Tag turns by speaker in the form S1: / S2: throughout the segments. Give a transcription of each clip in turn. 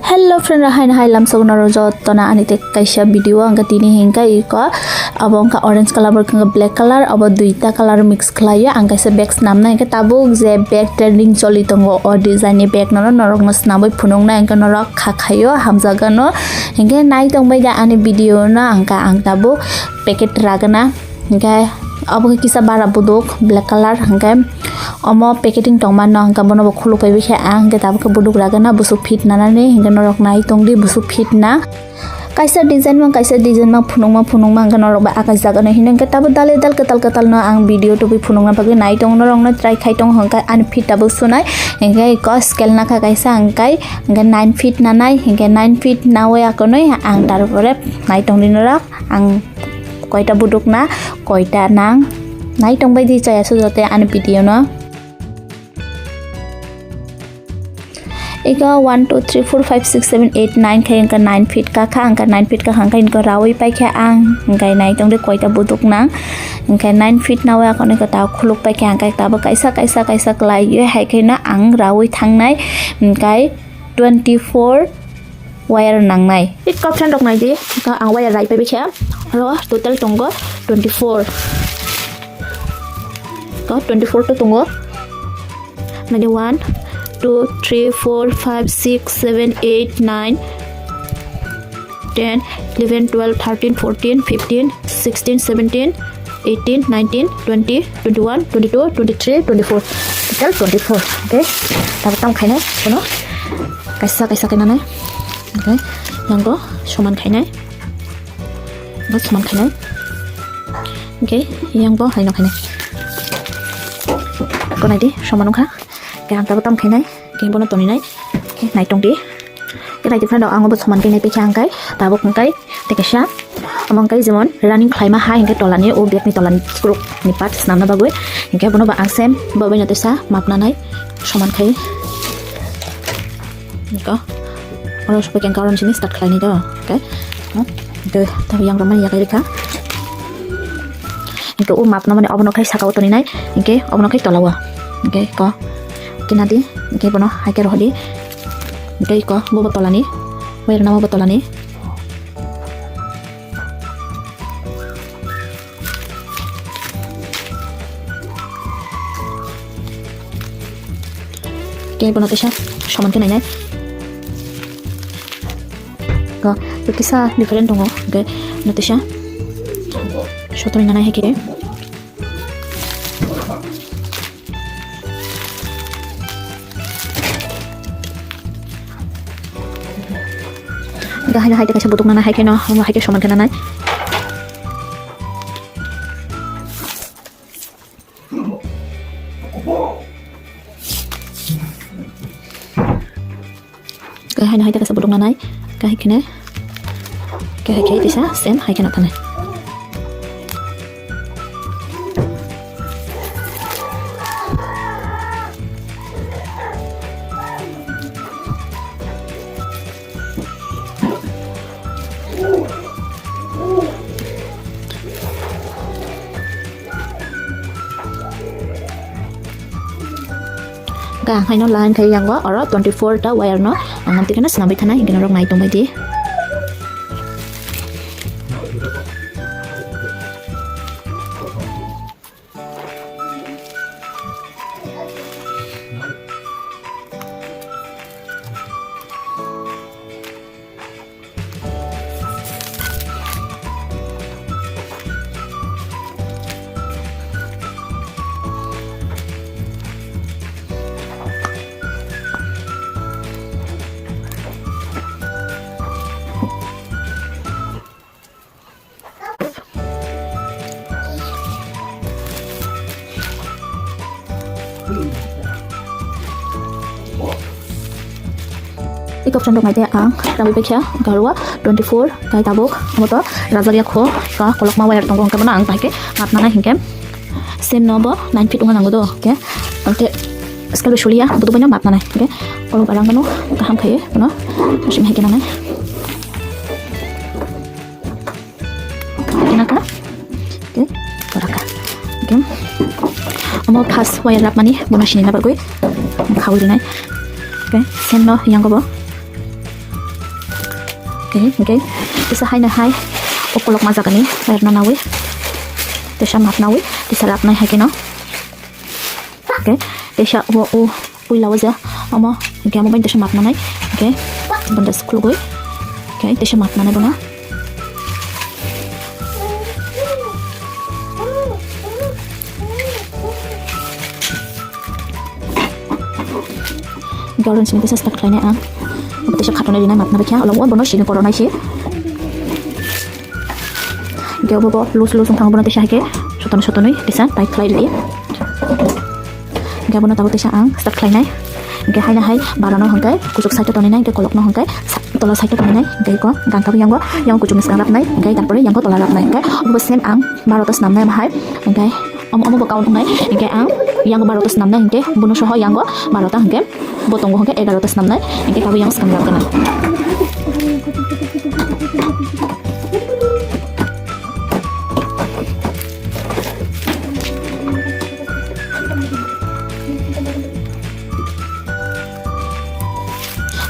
S1: Hello friend rahay lam sog naro jotona ani te kaisa video angka tini hingka iko abo angka orange color berkanga black color abo duita color mix khlaya angka se bags namna hingka tabuk je bag trending choli tongo o design ni bag noro norok mas nabai phunongna angka norok khakhayo hamjaga no hingka nai tongbai da ani video na angka ang tabu packet ragana hingka abo kisa bara buduk black color hingka omo packeting tongman no angka bono khulu pai bikha angka tabu ka buduk ragana busuk fit nanane hingka norok nai tongdi busuk fit na kaisa design mang phunongma angka norok ba akas jaga no hinengka tabu dal ketal no ang video to bi phunongna pagi nai tong norok no try khai tong hangka an fit tabu sunai hingka ko scale na kha kaisa angkai hingka 9 feet nanai hingka 9 feet nawe akonoi ang tarpore nai tong dinora ang koita buduk na koita nang nai tong bai di chaya sujote an video no ika 1 2 3 4 5 6 7 8 9 khay angka 9 feet ka kha angka 9 feet ka hangka inko rawi pai kha ang angkai nai tong de koita buduk nang angkai 9 feet nawa akone ka ta khuluk pai kha angkai ta ba kaisa klai ye hai khay na ang rawi thangnai angkai 24 wire nangnai it option dok nai di ka ang wire rai pai kha ro total tongo 24 ka 24 to tongo nadi 1 2 3 4 5 6 7 8 9 10 11 12 13 14 15 16 17 18 19 20 21 22 23 24 total 24 okay tam khainai kono kaisa kaina nai okay yang go soman khainai bot soman khainai okay yang go haino khainai konai di soman kha cái hàng tam khai này cái bọn nó tồn này cái này trong đi cái này thì phải đào ăn một số cái này bị chang cái ta bốc cái cái sát among cái zaman running climb hai cái tolan này ô biak ni tolan group ni part nam na bagoi cái bọn nó bạn xem bao bên nó tới sa map na này soman khai có orang supaya yang kawan sini start khai ni đó okay itu tapi yang ramai ya cái khác cái map nó mà ông nó khai sakau toni này cái ông nó khai tolawa okay có kinadi okay bono haike rohdi okay ko bo botolani wire na botolani okay bono tesha soman ke nai ko kisa different dongo okay notesha shotori nana heke hai kaisa butuk nana hai ke no hai ke soman ke nana hai kaisa butuk nana hai ke ne ke tisa same hai ke na thane ka hai no line khai yang wa oro 24 ta wire no angam tikana sinabai thana hingena rok nai tongbai di ikop chandok mai te ang rawi pekha garwa 24 kai tabok moto rajaria kho ka kolok ma wire tong ka bana ang pai ke map na hingke sen nobo 9 feet unga nango do ke ante skal besulia budu bana map na ke kolok arang kanu kaham khaye no sim heke na kenaka ke toraka ke amo pas wire rap mani bona shini na bagoi khawi nai ke sen no yang go okay tisa hai na hai okolok mazagani bayar na nawi tisa map nawi tisa rap nai hai kino okay tisa o puilawa ja ama okay amo bain tisa map na nai okay banda school goi okay tisa map na nai bona Galon sini tisa start lainnya ang tisa khatone dina map na bakya along bono sini korona si gel bobo lus thang bono tisa hake soton tisa tight klai li gel bono tabu tisa ang start lainnya ge hai na hai barano hangkai kusuk side toni nai ge kolok no hangkai tola side toni nai ge ko gangka yang kucuk mis rap nai ge tarpore yang ko tola rap nai ge obo sem ang 12 nam nai hai ge omo bakaun nai ge ang yang 12 nam nai ge bono soho yang go 12 ge botong go ge 11 nam nai ge kabu yang skam rap kana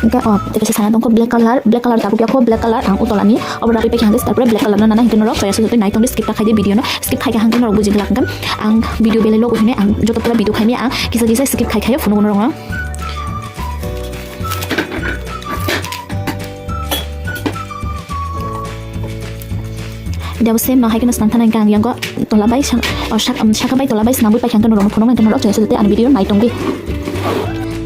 S1: Engke teka sana tongko black color tabu kya ko black color ang utolani obra ripe khangis tarpore black color na nana hingke norok saya sutu nai tongdi skip ta khai de video no skip khai ka hangke norok buji glak ngam ang video bele logo hine ang joto pura video khai ni ang kisa skip khai phone gono rong Dewa sem no hai kana stantana gang yang ko tolabai shakabai tolabai snabu pa khangke norok phone ngam norok saya sutu an video nai tongdi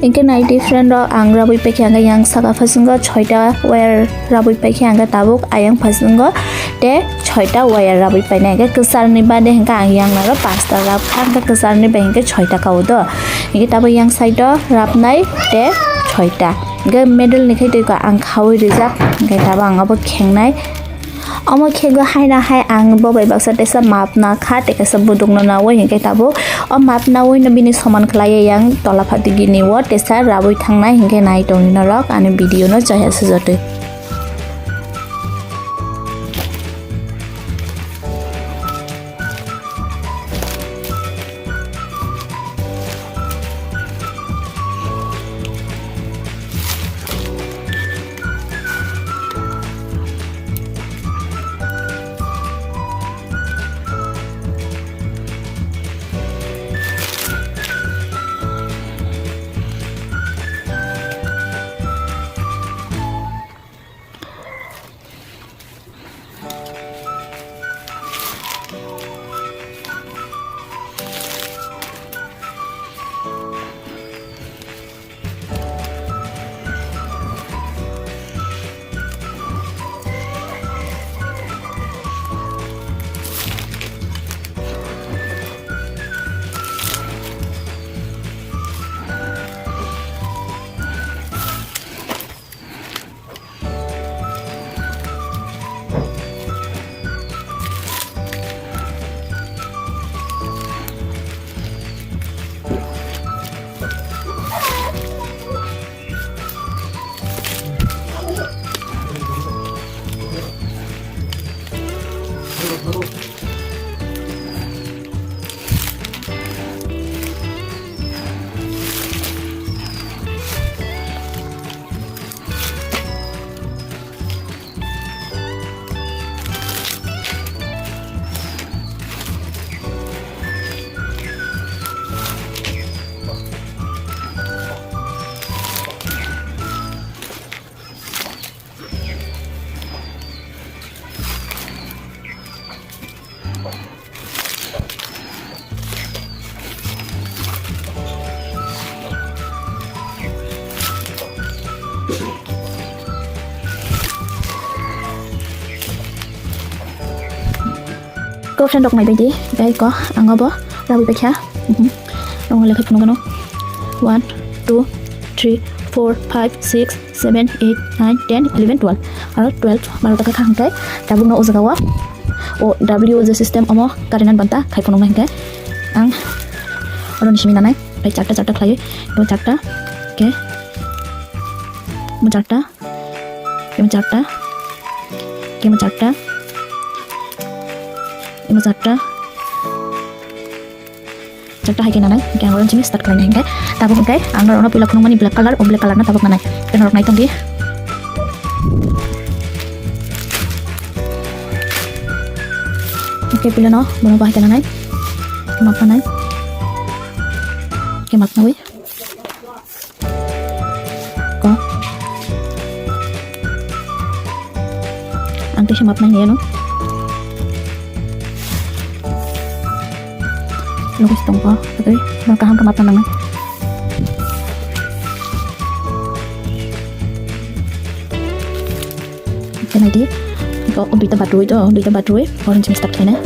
S1: Inke nai different ro ang rabui pekhi anga yang saka phasungo 6ta wire rabui pekhi anga tabuk ayang phasungo te 6ta wire rabui pai na ke kusar ni bade hingka ang yang na ro 5ta rap khang ka kusar ni ba hingke 6ta kau do inke tabu yang side rap nai te 6ta ge middle ni khai ka ang khawi rijak inke tabu ang abo khengnai Amo khego hai na hai ang bo bai baksa tesa map na kha te ka sabudung na wo hingke tabu o map na wo na bini saman khlai yang tola phati gini wo tesa rabui thangnai hingke nai tongni na rok ani video no chaya sujote Cô friend đọc mày bây đi, đây có ăn ngô bó, ra bị bạch hả? Rồi lại khách nó 1, 2, 3, 4, 5, 6, 7, 8, 9, 10, 11, 12. 12 baru tak khang kai tabung no uzagawa o w the system omo karinan banta khai phone nang kai ang oron shimina nai pai charta khlai do charta ke mo charta ke mo charta ke mo charta mo charta charta hai ke nanai ke oron chimi start khlai nang kai tabung kai ang ro pila khung mani black color na tabuk nanai ke norok nai tong di Oke, pilih no, belum pakai tangan naik. Kenapa naik? Oke, mak naik. Kok? Angke siya map naik ya no. Lukis tong ko. Oke, makahang ke map na naman. Oke, naik di. Kau duita battery itu, duita battery. Orange start kena.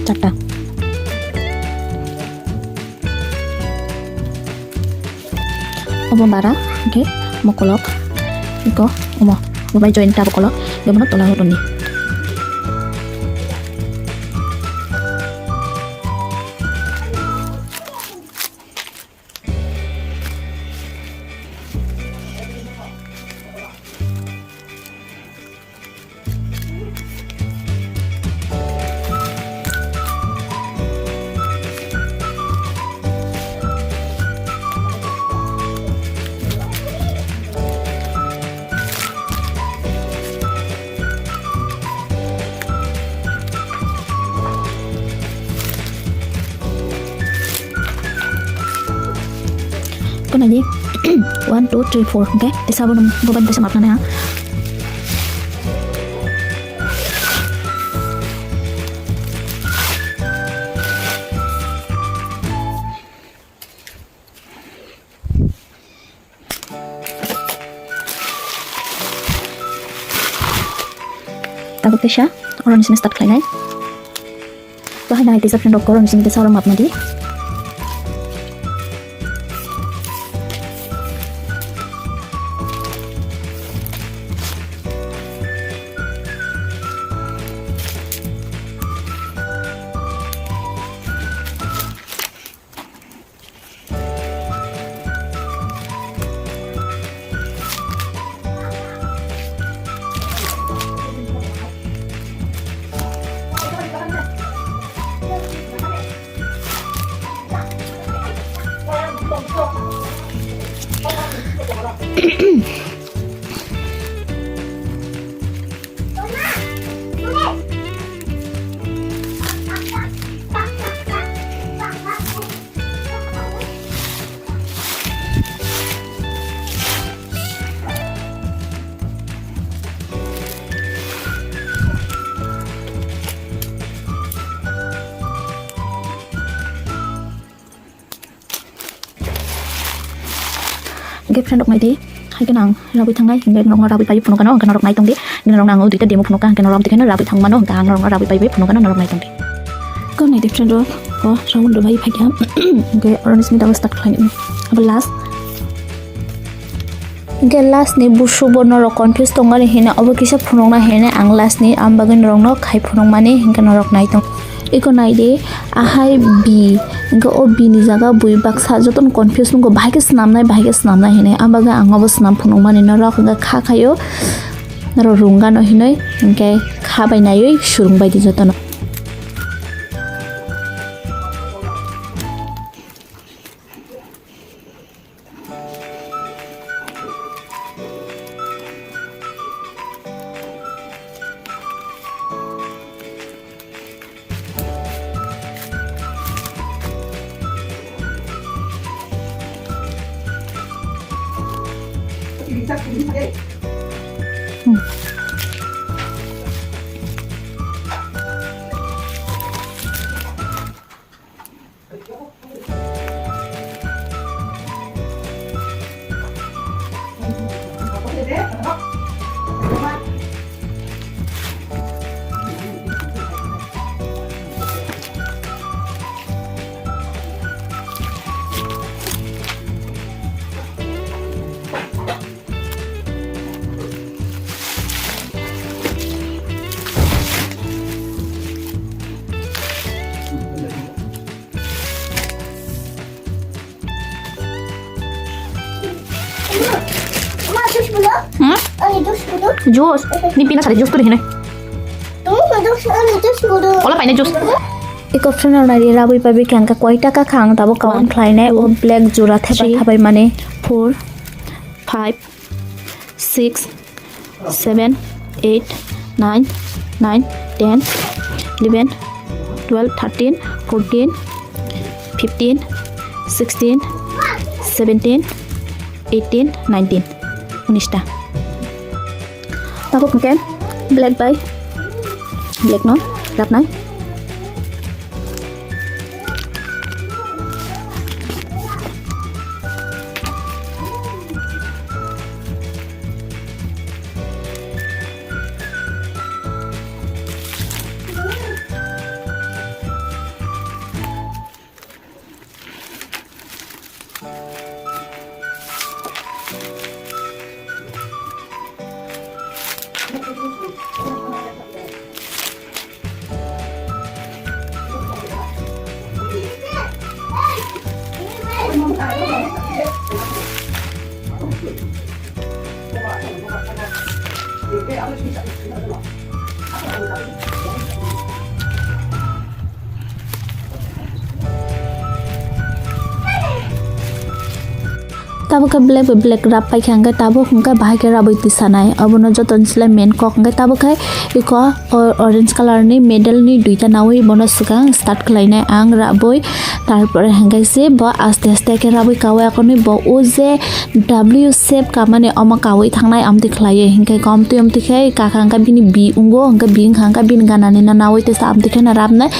S1: Cata. Obong bara, oke, mau kolok, iko, mau join tab kolok, gimana tolak urun nih. Con này gì? 1, 2, 3, 4. Ok. Tại sao vô bên sẽ mập này hả? Takut siya? Orang di sini start kalian. Bahay na itisap ng doktor, orang di sini sa orang map na di. Cái friend đọc này thì hai cái nàng ra bị thằng này cái nó ra bị bay phun nó đọc này tông đi cái nó nàng ngồi tụi ta demo phun cái nó làm thì cái nó ra bị thằng mà nó càng nó ra bị bay phun nó đọc này tông đi cái này thì friend đó có sao muốn được bay phải kiếm cái orange ini double start kali ini apa last cái last ni busu bono ro confuse tonga ni hina obo kisa phunong na hene ang last ni ambagen rong no khai phunong mane hinka norok nai tong iko nai de ahai bi इंको ओ बिनी जगह बुई बक्सा जतन confuse नुको भाइके स्नामनाय हिने आबागा आंगबो स्नाम फुनुं माने नरा खंगा खा खायो नरो रुंगा न हिनै इंके खा बायनायै सुरुं बायदि जतन Jus, ni pinas ada jus tuh di sini. Olah paine jus. Iko friend na ri rabi pabi kangka koi taka khang tabo kawan khlaine o black jura thabai mane 4 5 6 7 8 9 9 10 11 12 13 14 15 16 17 18 19 19টা তারপর কেন ব্ল্যাক বাই ব্ল্যাক ন wrap নাই tabo ka black rap pai khang tabo khungka bahai ke rabai ti sanai abono joton sila main kok ngai tabo khai iko orange color ni middle ni duita nawi bono sukang start khlainai ang raboi tarpore hangai se bo aste aste ke rabai kawa akoni bo o je w shape ka mane oma kawi thangnai amti khlaiye hinkai kom tu amti khai ka khangka bini b ungo hangka bin khangka bin ganani na nawi te sa amti khai na rabnai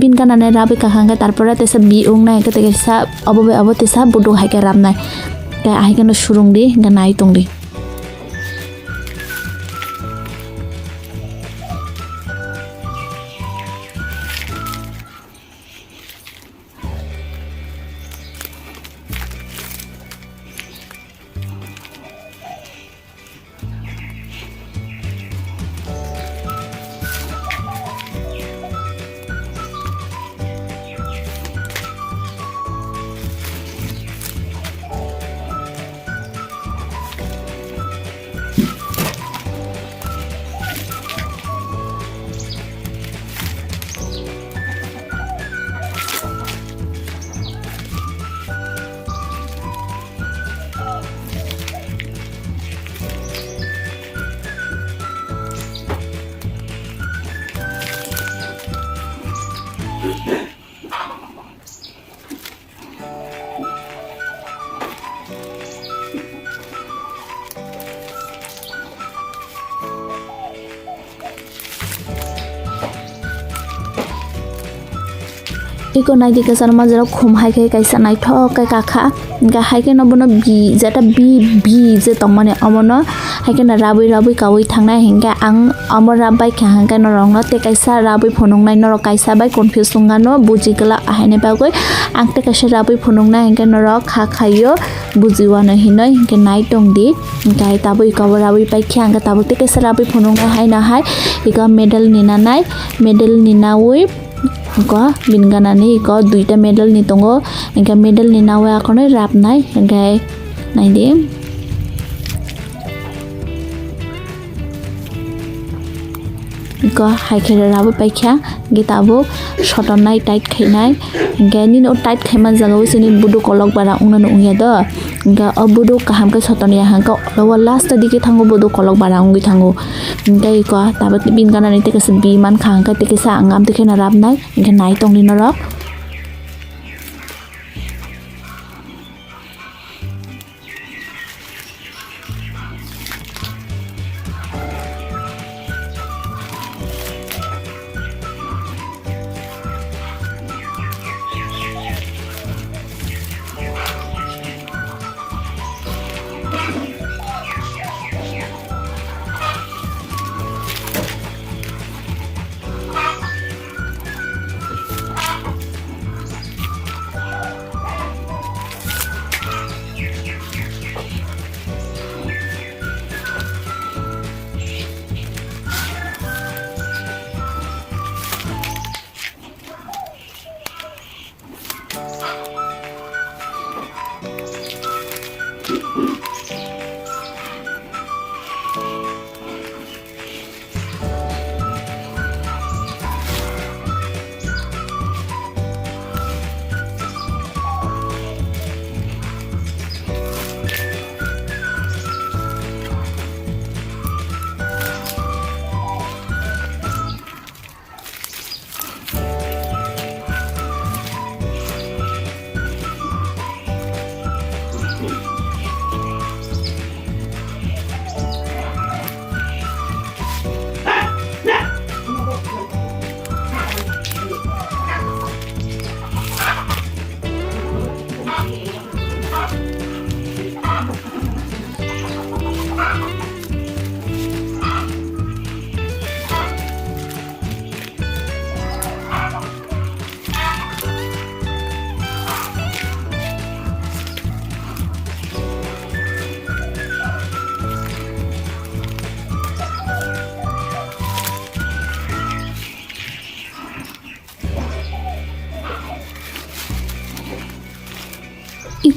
S1: bin ganani rabai ka khangka tarpore te sa b ungnai ke te sa obobe obote sa bodo hai ke rabnai kayak akhirnya surung deh nggak naik tong deh iko nai di kasar mazara khum hai kai kaisa nai thok kai kakha ga hai ke nobono b jeta b je tongmane amono hai ke na rabai kawi thangnai hinga ang amor rabai kha hangka no rong no te kaisa rabai phonong nai no kaisa bai confuse sungano bujigala ahine bagoi angte kaisa rabai phonong nai hinga no ro kha khayo bujiwa no hinoi hinga nai tong di hinga taboi ka rabai pai kha hangka tabo te kaisa rabai phonong nai hai na hai ika medal nina oi ko bin ganani ko duita medal ni tongo engka medal ni nawa akono rap nai engka nai de ko hai khere rabu paikha gitabo shoton nai tight khainai engka ni no tight khaiman jaga usini budu kolok bara ungna no ungya do engka obudu kaham ka shoton ya hangka lawa last dike thango budu kolok bara ungi thango engka ko tabat bin ganani te kas bi man khang ka te kesa angam te khena rap nai engka nai tong ni no rok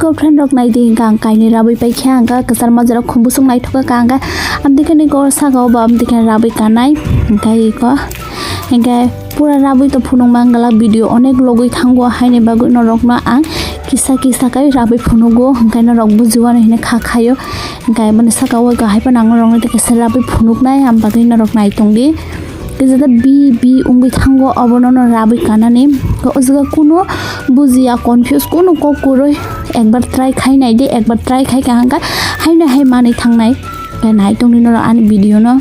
S1: iko friend rok nai di gang kaini rabai pai kha anga kasar majara khumbusung nai thoka ka anga amdikani gor saga ba amdikani rabai kanai kai iko hingga pura rabai to phunung mangala video onek logoi thango haine bagu norok na ang kisa kai rabai phunugo hingkai norok bujuan hine kha khayo hingkai mane saka wa ga haipa nang rong te kisa rabai phunuk nai am bagai norok nai tongdi kizada bi ungoi thango abonono rabai kanani ko ojaga kuno बुजिया confuse कोनो ककुरoi एकबार try खाइ नाय दे एकबार try खाइ का हंगा हाइना high मानै थांनाय नाय तंनि न आनि भिडियो न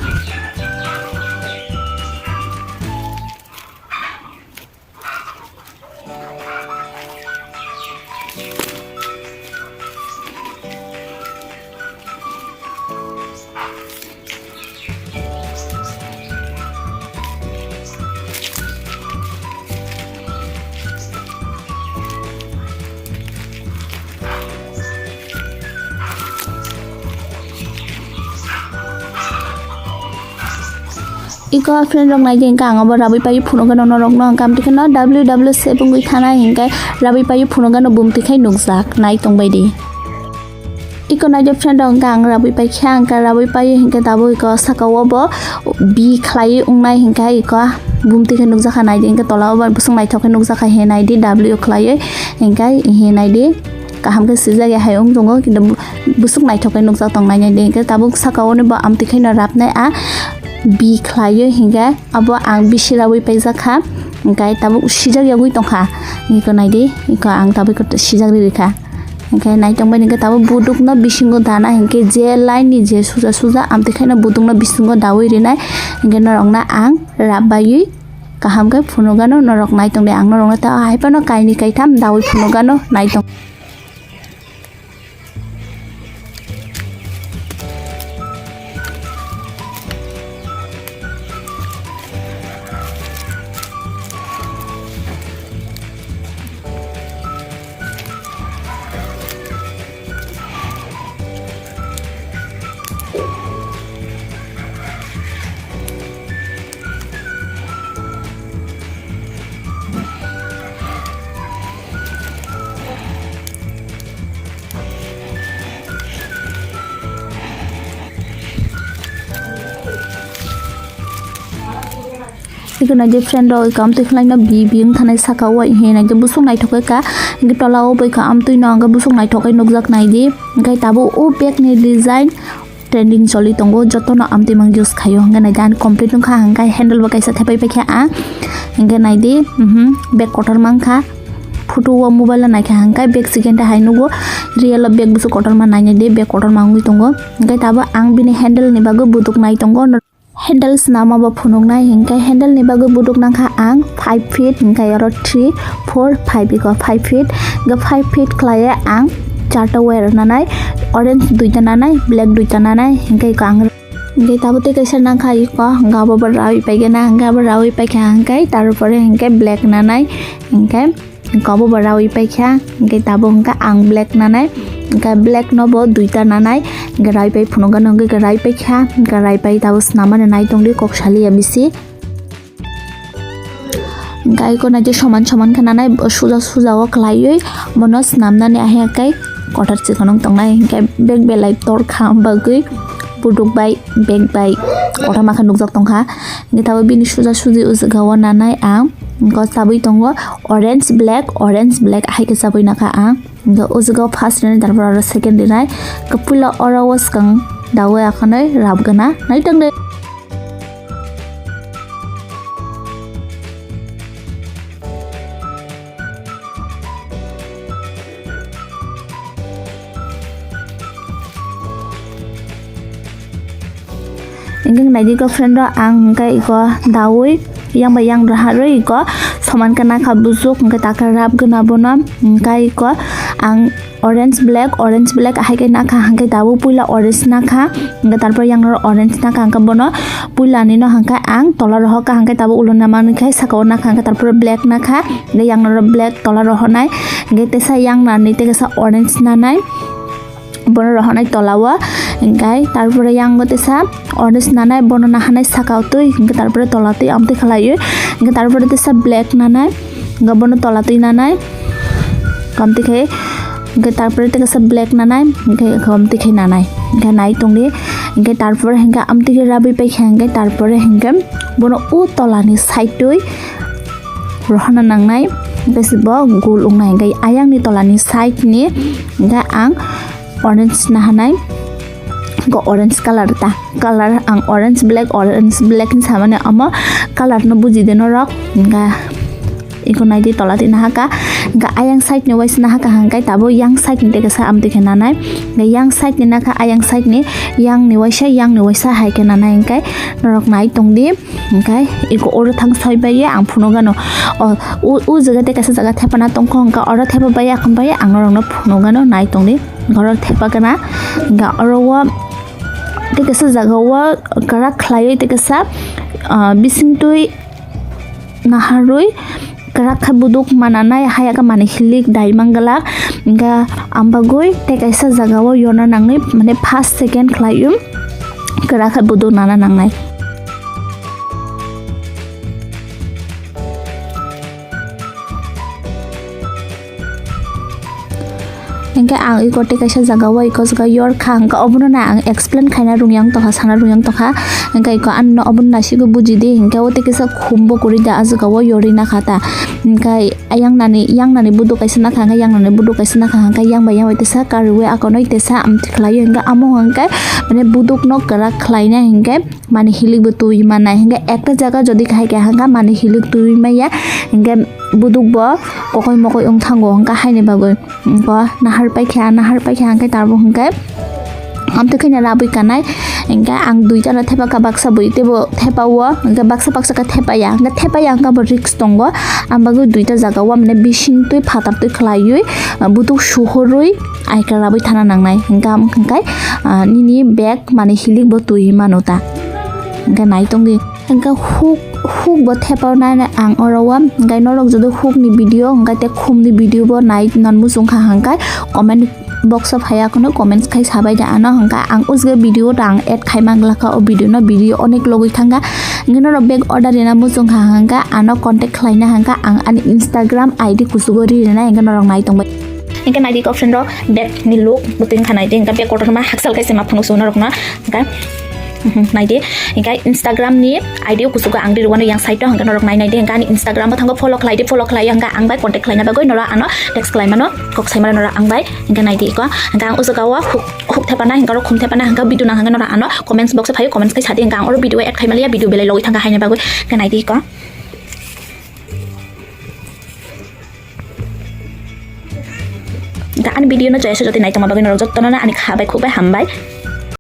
S1: iko friend rok nai jeng kang abo rabai pai phunoga no rok no kam tikna ww7 bungui thana hingkai rabai pai phunoga no bumti khai nukjak nai tongbai di iko nai je friend rok kang rabai pai khang ka rabai pai hingkai tabo iko sakawo bo bi khlai ungnai hingkai iko bumti khai nukjak nai jeng tola ba busung nai thokai nukjak he nai di w khlai hingkai he nai di kaham ke sija ya hayong jongo kinda busuk nai thokai nukjak tong nai de hingkai tabo sakawo ne ba amti khai na rap nai a bi khlayo hinga abo ang bisirawi paisa kha hingkai tabo sijak yagui tongkha niko nai de iko ang tabo ko sijak ri kha hingkai nai tongbai ninga tabo buduk na bisingo dana hingke je line ni je suja amte khaina buduk na bisingo dawi rinai hingke norong na ang rabai kaham kai phunogano norok nai tongde ang norong na ta haipano kaini kaitam dawi phunogano nai tong iko na je friend rok kam tu khlai na bi biang thanai saka wa he na je busung nai thokai ka ngi tolao bai ka am tu na nga busung nai thokai nukjak nai di ngai tabo o bag ni design trending choli tongo joto na amti mang use khayo nga na jan complete nung kha hangai handle ba kaisa thepai pai kha a nga nai di bag kotor mang kha photo wa mobile na kha hangai bag second hai nugo real bag busu kotor ma nai de bag kotor mangui tongo ngai tabo ang bini handle ni bago buduk nai tongo handles nama ba phunuk nai hingkai handle ni bago buduk nang kha ang 5 feet hingkai aro 3 4 5 iko 5 feet ga 5 feet khlaya ang charta wire nanai orange duita nanai black duita nanai hingkai ka ang hingkai tabote kaisa nang kha iko ga ba rawi pai gena ga ba rawi pai kha hingkai tarpore hingkai black nanai hingkai kabo ba rawi pai kha hingkai tabo hingka ang black nanai hingkai black no bo duita nanai garai pai phunoga nong garai pai kha garai pai tabos namane nai tongdi koksali abisi gai ko na je saman khana nai suja o khlaioi monos namna ne ahe kai kotar chikonong tongnai kai bag belai tor kham bagui buduk bai bag bai kotar makha nukjak tongkha ngi tabo bini suja ujaga o nanai ang ko sabui tongo orange black ahe ke sabui nakha ang ga ujaga first ne tarpor second dinai kapula orawas kang dawe akhanai rabgana nai tangde ingeng nai ko friend ro ang kai ko dawi yang bayang raharoi ko saman kana kha busuk ngai taka rap gna bona ngai ko ang orange black ahe ke na kha hangkai dabu puila orange na kha ngai tarpor yang ro orange na kha hangka bono puila ni no hangkai ang tola roho ka hangkai tabu ulon na mani khai sakao na kha hangkai tarpor black na kha ngai yang ro black tola roho nai ngai tesa yang na ni te sa orange na nai bono roho nai tolawa ngai tarpore yang gote sa orange nanai bono na hanai sakao tui ngai tarpore tolatui amte khalaiyo ngai tarpore te sa black nanai ga bono tolatui nanai kamti khai hingga tarpore te kasa black nanai hingga amti khai nanai hingga nai tongni hingga tarpore hingga amti ke rabi pai hingga tarpore hingga bono u tolani side tui rohana nangnai hingga sibo gul ungnai hingga ayang ni tolani side ni hingga ang orange nahanai go orange color ta color ang orange black ni samane ama color no buji deno rok hingga iko naidi tolati nahaka hingga ayang side ni wais nahaka hangkai tabo yang side ni teka sa amti kenanai hingga yang side ni naka ayang side ni yang ni waisa hai kenanai hingkai norok nai tongdi hingkai iko oro thang soi baye ang phuno gano u jaga te kasa jaga thepana tongko hingga oro thepa baye akham baye ang norok no phuno gano nai tongdi gorok thepa kana hingga oro wa teka sa jaga wa karak khlai teka sa bisingtui naharui karakha buduk mananai hayaka mane hilik dai mangala hingga ambagoi te kaisa jagao yona nangnai mane first second khlayum karakha buduk nana nangnai hingga ang iko te kaisa jagao iko jaga yor khang ka obuno na ang explain khaina rungyang toha sana rungyang toha hingga iko anno obun nasigo bujide hingga ote kaisa khumbo kori da ajagao yorina khata hingga yang nani budu kaisa na khanga yang nani budu kaisa na khanga yang bayang waitesa karwe akonoi tesa amti khlayo hingga amo hangka mane buduk no kara khlaina hingga mane hilik bu tui mana hingga ekta jaga jodi khai ka hangka mane hilik tui maya hingga buduk bo kokoi mokoi ong thango hangka haine bagoi ko nahar pai kha hangka tarbo hangka amte khina rabui kanai hingga ang duita na thepa ka baksa boite bo thepa wa hingga baksa ka thepa ya hangka bo risk tongo ambago duita jaga wa mane bising tui phatar tui khlaiyui butuk suhorui aika rabui thana nangnai hingga hangkai nini bag mane hilik bo tui manota hingga nai tongi hingga hook bo thepa na ang orawa hingga norok jodo hook ni video hingga te khum ni video bo nai non musung kha hangkai comment box of haya kono comments khai sabai da ano hangka ang usge video rang add khai mangla ka o video onek logoi thanga ngino ro bag order dina musung hangka ano contact khlaina hangka ang ani Instagram ID kusugori na hangka norong nai tongbai hingka nai di option ro bag ni look buting khanai de hangka bag order ma haksal kai sema phunu sona rokna hangka nai de hingka Instagram ni ID kusuga ang di ruano yang site hangka norok nai de hangka ni Instagram ba thangba follow khlai hangka ang bai contact khlaina bagoi nora ano text khlai mano kok saimara nora ang bai hingka nai de ko hangka ang usagawa hook thepana hingka ro khum thepana hangka video na hangka nora ano comments box phayo comments kai sade hangka ang oro video add khai malia video belai loi thangka haina bagoi hangka nai de ko hingka an video no joyese joti nai tama bagoi norok jotto na ani khabai khubai hambai